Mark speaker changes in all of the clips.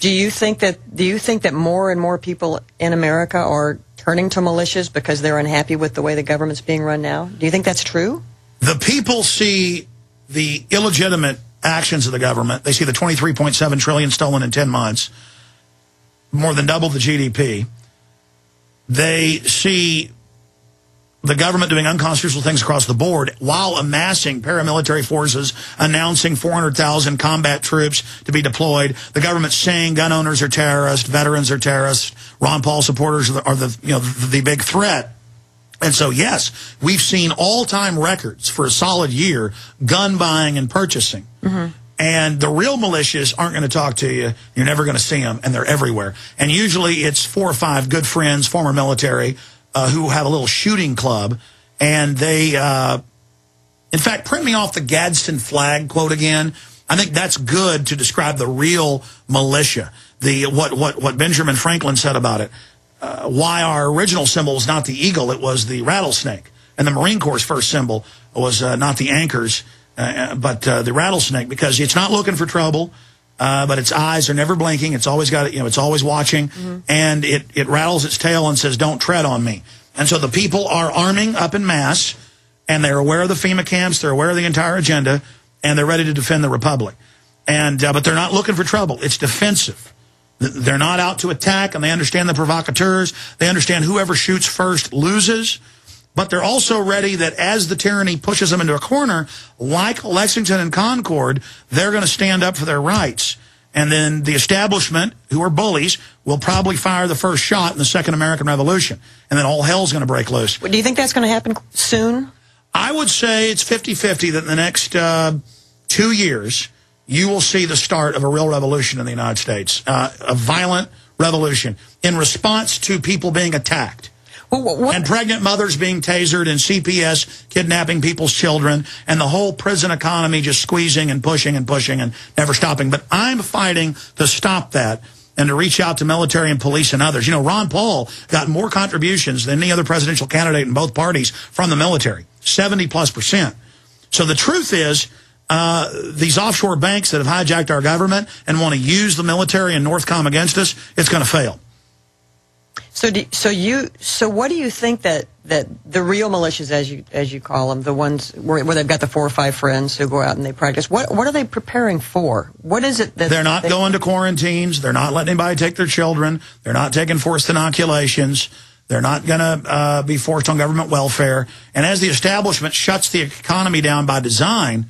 Speaker 1: Do you think that more and more people in America are turning to militias because they're unhappy with the way the government's being run now? Do you think that's true?
Speaker 2: The people see the illegitimate actions of the government. They see the $23.7 trillion stolen in 10 months, more than double the GDP. They see the government doing unconstitutional things across the board while amassing paramilitary forces, announcing 400,000 combat troops to be deployed. The government saying gun owners are terrorists, veterans are terrorists, Ron Paul supporters are the big threat. And so, yes, we've seen all-time records for a solid year, gun buying and purchasing. Mm-hmm. And the real militias aren't going to talk to you. You're never going to see them, and they're everywhere. And usually it's 4 or 5 good friends, former military, who have a little shooting club. And they, in fact, print me off the Gadsden flag quote again. I think that's good to describe the real militia, what Benjamin Franklin said about it. Why our original symbol was not the eagle, it was the rattlesnake. And the Marine Corps' first symbol was not the anchors, but the rattlesnake, because it's not looking for trouble, but its eyes are never blinking. It's always got, it's always watching, and it rattles its tail and says, "Don't tread on me." And so the people are arming up in mass, and they're aware of the FEMA camps, they're aware of the entire agenda, and they're ready to defend the republic. And but they're not looking for trouble. It's defensive. They're not out to attack, and they understand the provocateurs. They understand whoever shoots first loses. But they're also ready that as the tyranny pushes them into a corner, like Lexington and Concord, they're going to stand up for their rights. And then the establishment, who are bullies, will probably fire the first shot in the Second American Revolution. And then all hell's going to break loose.
Speaker 1: Do you think that's going to happen soon?
Speaker 2: I would say it's 50-50 that in the next 2 years, you will see the start of a real revolution in the United States, a violent revolution in response to people being attacked. And pregnant mothers being tasered and CPS kidnapping people's children and the whole prison economy just squeezing and pushing and pushing and never stopping. But I'm fighting to stop that and to reach out to military and police and others. You know, Ron Paul got more contributions than any other presidential candidate in both parties from the military, 70+%. So the truth is, these offshore banks that have hijacked our government and want to use the military and Northcom against us, it's going to fail.
Speaker 1: So what do you think that the real militias, as you call them, the ones where they've got the 4 or 5 friends who go out and they practice, what are they preparing for? What is it that
Speaker 2: they're not going to quarantines? They're not letting anybody take their children. They're not taking forced inoculations. They're not going to be forced on government welfare. And as the establishment shuts the economy down by design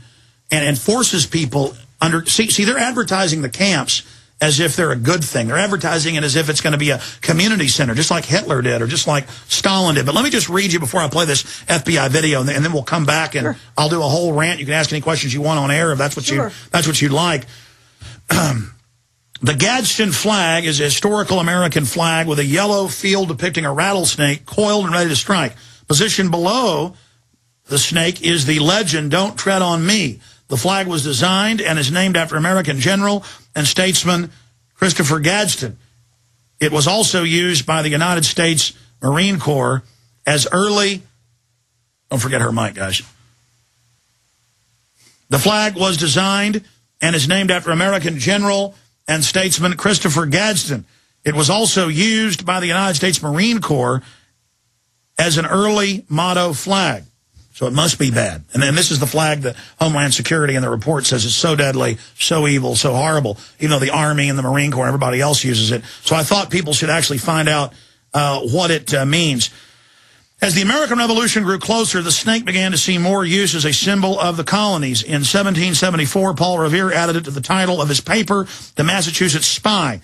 Speaker 2: and forces people under, see, they're advertising the camps as if they're a good thing. They're advertising it as if it's going to be a community center, just like Hitler did or just like Stalin did. But let me just read you before I play this FBI video, and then we'll come back and I'll do a whole rant. You can ask any questions you want on air if that's what you'd like. The Gadsden flag is a historical American flag with a yellow field depicting a rattlesnake coiled and ready to strike. Positioned below the snake is the legend, "Don't tread on me." The flag was designed and is named after American general and statesman Christopher Gadsden. It was also used by the United States Marine Corps as early... Don't forget her mic, guys. The flag was designed and is named after American general and statesman Christopher Gadsden. It was also used by the United States Marine Corps as an early motto flag. So it must be bad. And then this is the flag that Homeland Security in the report says is so deadly, so evil, so horrible, even though the Army and the Marine Corps and everybody else uses it. So I thought people should actually find out what it means. As the American Revolution grew closer, the snake began to see more use as a symbol of the colonies. In 1774, Paul Revere added it to the title of his paper, The Massachusetts Spy,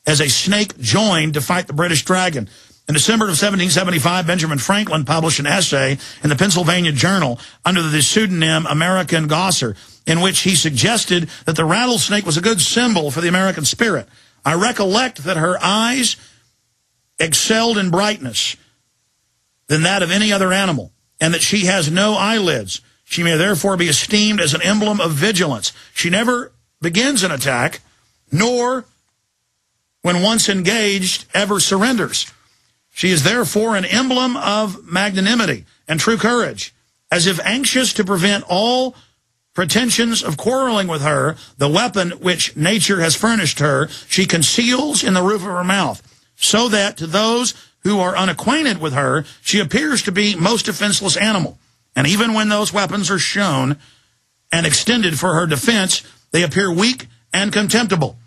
Speaker 2: as a snake joined to fight the British dragon. In December of 1775, Benjamin Franklin published an essay in the Pennsylvania Journal under the pseudonym American Gosser, in which he suggested that the rattlesnake was a good symbol for the American spirit. I recollect that her eyes excelled in brightness than that of any other animal, and that she has no eyelids. She may therefore be esteemed as an emblem of vigilance. She never begins an attack, nor, when once engaged, ever surrenders. She is therefore an emblem of magnanimity and true courage, as if anxious to prevent all pretensions of quarreling with her, the weapon which nature has furnished her, she conceals in the roof of her mouth, so that to those who are unacquainted with her, she appears to be most defenseless animal. And even when those weapons are shown and extended for her defense, they appear weak and contemptible.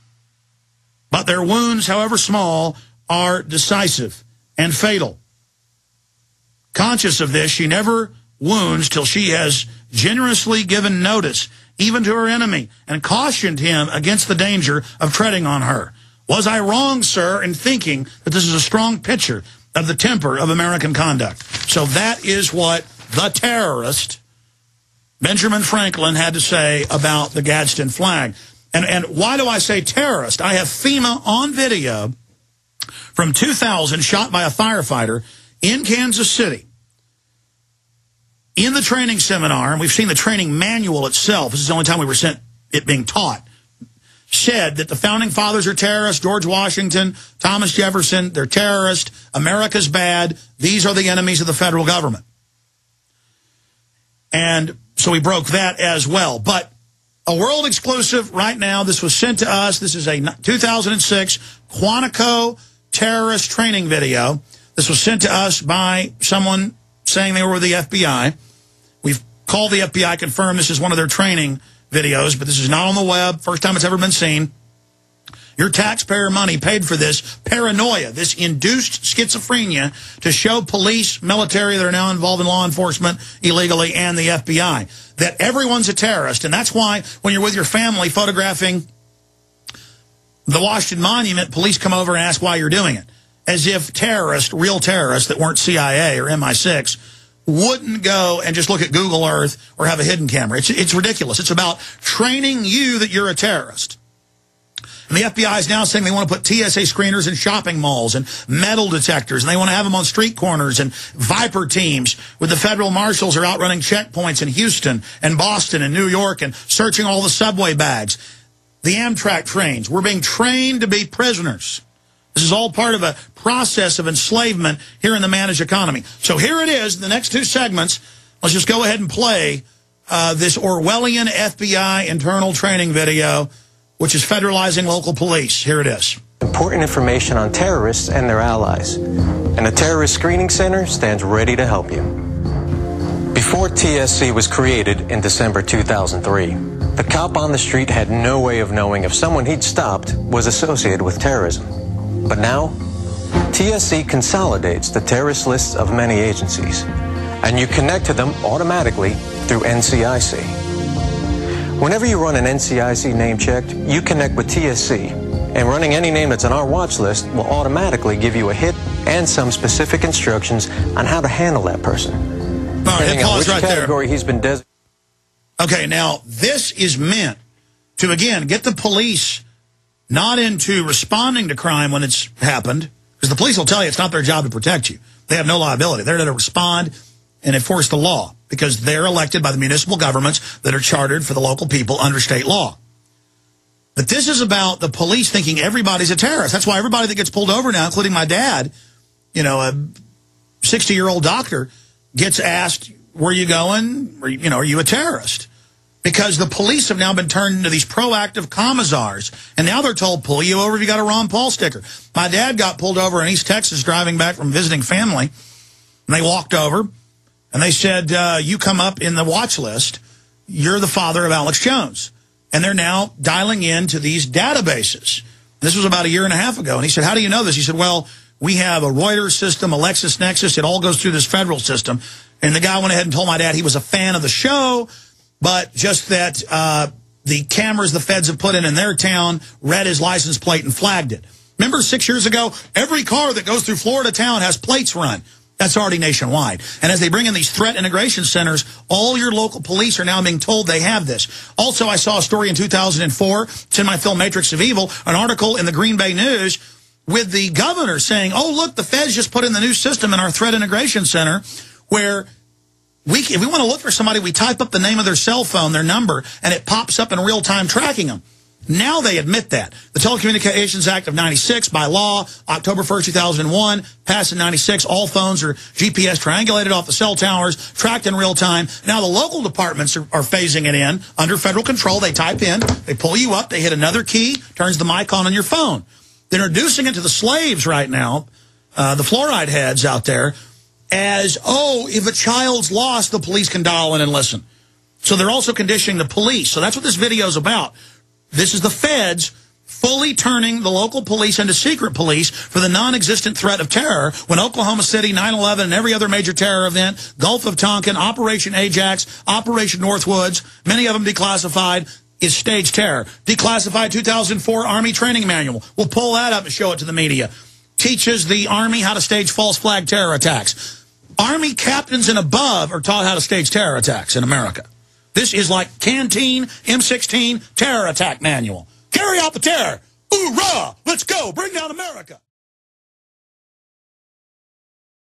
Speaker 2: But their wounds, however small, are decisive and fatal. Conscious of this, she never wounds till she has generously given notice, even to her enemy, and cautioned him against the danger of treading on her. Was I wrong, sir, in thinking that this is a strong picture of the temper of American conduct? So that is what the terrorist, Benjamin Franklin, had to say about the Gadsden flag. And why do I say terrorist? I have FEMA on video from 2000 shot by a firefighter in Kansas City. In the training seminar, and we've seen the training manual itself, this is the only time we were sent it being taught, said that the founding fathers are terrorists, George Washington, Thomas Jefferson, they're terrorists, America's bad, these are the enemies of the federal government. And so we broke that as well. But a world exclusive right now, this was sent to us, this is a 2006 Quantico terrorist training video. This was sent to us by someone saying they were with the FBI. We've called the FBI, confirmed this is one of their training videos, but this is not on the web. First time it's ever been seen. Your taxpayer money paid for this paranoia, this induced schizophrenia to show police, military that are now involved in law enforcement illegally, and the FBI, that everyone's a terrorist. And that's why when you're with your family photographing the Washington Monument, police come over and ask why you're doing it. As if terrorists, real terrorists that weren't CIA or MI6, wouldn't go and just look at Google Earth or have a hidden camera. It's ridiculous. It's about training you that you're a terrorist. And the FBI is now saying they want to put TSA screeners in shopping malls and metal detectors, and they want to have them on street corners, and Viper teams with the federal marshals are out running checkpoints in Houston and Boston and New York and searching all the subway bags. The Amtrak trains. We're being trained to be prisoners. This is all part of a process of enslavement here in the managed economy. So here it is, in the next two segments. Let's just go ahead and play this Orwellian FBI internal training video, which is federalizing local police. Here it is.
Speaker 3: Important information on terrorists and their allies. And the Terrorist Screening Center stands ready to help you. Before TSC was created in December 2003, the cop on the street had no way of knowing if someone he'd stopped was associated with terrorism. But now, TSC consolidates the terrorist lists of many agencies, and you connect to them automatically through NCIC. Whenever you run an NCIC name check, you connect with TSC, and running any name that's on our watch list will automatically give you a hit and some specific instructions on how to handle that person.
Speaker 2: All right, hit pause right there.
Speaker 3: Category he's been designated.
Speaker 2: Okay, now this is meant to, again, get the police not into responding to crime when it's happened, because the police will tell you it's not their job to protect you. They have no liability. They're there to respond and enforce the law, because they're elected by the municipal governments that are chartered for the local people under state law. But this is about the police thinking everybody's a terrorist. That's why everybody that gets pulled over now, including my dad, you know, a 60-year-old doctor, gets asked, where are you going? Or, you know, are you a terrorist? Because the police have now been turned into these proactive commissars, and now they're told, pull you over if you got a Ron Paul sticker. My dad got pulled over in East Texas driving back from visiting family, and they walked over, and they said, you come up in the watch list, you're the father of Alex Jones. And they're now dialing into these databases. This was about a year and a half ago, and he said, how do you know this? He said, well, we have a Reuters system, a LexisNexis, it all goes through this federal system. And the guy went ahead and told my dad he was a fan of the show, but just that the cameras the feds have put in their town read his license plate and flagged it. Remember 6 years ago, every car that goes through Florida town has plates run. That's already nationwide. And as they bring in these threat integration centers, all your local police are now being told they have this. Also, I saw a story in 2004, it's in my film Matrix of Evil, an article in the Green Bay News with the governor saying, oh, look, the feds just put in the new system in our threat integration center where if we want to look for somebody, we type up the name of their cell phone, their number, and it pops up in real time tracking them. Now they admit that. The Telecommunications Act of 96, by law, October 1st, 2001, passed in 96. All phones are GPS triangulated off the cell towers, tracked in real time. Now the local departments are phasing it in under federal control. They type in, they pull you up, they hit another key, turns the mic on your phone. They're introducing it to the slaves right now, the fluoride heads out there, as, oh, if a child's lost, the police can dial in and listen. So they're also conditioning the police. So that's what this video is about. This is the feds fully turning the local police into secret police for the non-existent threat of terror when Oklahoma City, 9/11, and every other major terror event, Gulf of Tonkin, Operation Ajax, Operation Northwoods, many of them declassified, is staged terror. Declassified 2004 Army Training Manual. We'll pull that up and show it to the media. Teaches the Army how to stage false flag terror attacks. Army captains and above are taught how to stage terror attacks in America. This is like Canteen M16 terror attack manual. Carry out the terror. Hoorah! Let's go. Bring down America.